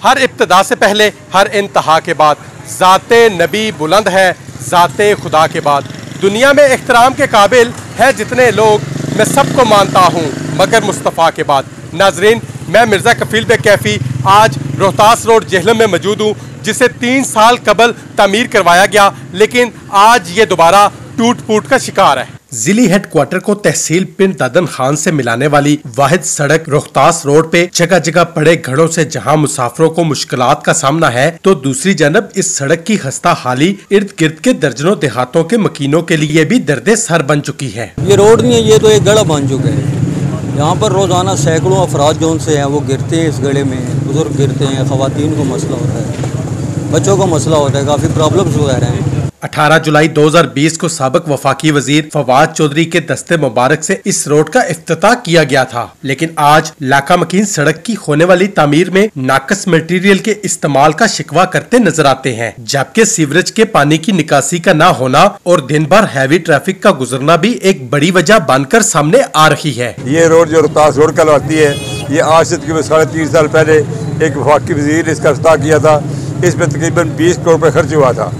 हर इब्तिदा से पहले, हर इंतहा के बाद, ज़ाते नबी बुलंद है, ज़ाते खुदा के बाद। दुनिया में एहतराम के काबिल है जितने लोग, मैं सबको मानता हूँ मगर मुस्तफ़ा के बाद। नाजरीन, मैं मिर्ज़ा कफील बेग कैफ़ी आज रोहतास रोड जेहलम में मौजूद हूँ, जिसे 3 साल कबल तामीर करवाया गया, लेकिन आज ये दोबारा टूट फूट का शिकार है। जिली हेडक्वार्टर को तहसील पिंड दादन खान से मिलाने वाली वाहिद सड़क रोहतास रोड पे जगह जगह पड़े घरों से जहां मुसाफिरों को मुश्किलात का सामना है, तो दूसरी जानब इस सड़क की खस्ता हाली इर्द गिर्द के दर्जनों देहातों के मकीनों के लिए भी दर्दे सर बन चुकी है। ये रोड नहीं है, ये तो एक गड़ा बन चुका है। यहाँ पर रोजाना सैकड़ों अफराद जो से हैं वो गिरते हैं, इस गड़े में बुजुर्ग गिरते हैं, खवातीन को मसला होता है, बच्चों को मसला होता है, काफी प्रॉब्लम्स वगैरह हैं। 18 जुलाई 2020 को साबिक वफाकी वजीर फवाद चौधरी के दस्ते मुबारक से इस रोड का इफ्तिताह किया गया था, लेकिन आज लाका मकीन सड़क की होने वाली तामीर में नाकस मटेरियल के इस्तेमाल का शिकवा करते नजर आते हैं, जबकि सीवरेज के पानी की निकासी का ना होना और दिन भर हैवी ट्रैफिक का गुजरना भी एक बड़ी वजह बनकर सामने आ रही है। ये रोड जो रोहतास रोड कहलाती है, ये आज से 3.5 साल पहले एक वफाकी वजीर इसका इफ्तिताह किया था। इसमें तकरीबन 20 करोड़ रुपए खर्च हुआ था।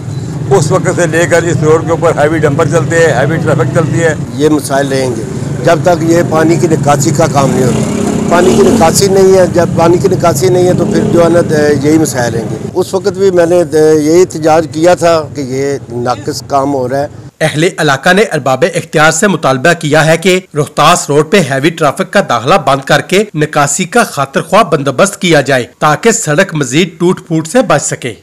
उस वक्त से लेकर इस रोड के ऊपर हैवी डंपर चलते हैं, हैवी ट्रैफिक चलती है। ये मसाइल रहेंगे जब तक ये पानी की निकासी का काम नहीं होता। पानी की निकासी नहीं है, जब पानी की निकासी नहीं है तो फिर जो है ना यही मसाइल रहेंगे। उस वक्त भी मैंने यही एहतजाज किया था कि ये नाकिस काम हो रहा है। अहले इलाका ने अरबाबे इख्तियार से मुतालबा किया है कि रोहतास रोड पे हैवी ट्रैफिक का दाखिला बंद करके निकासी का खातिर ख्वाह बंदोबस्त किया जाए, ताकि सड़क मजीद टूट फूट से बच सके।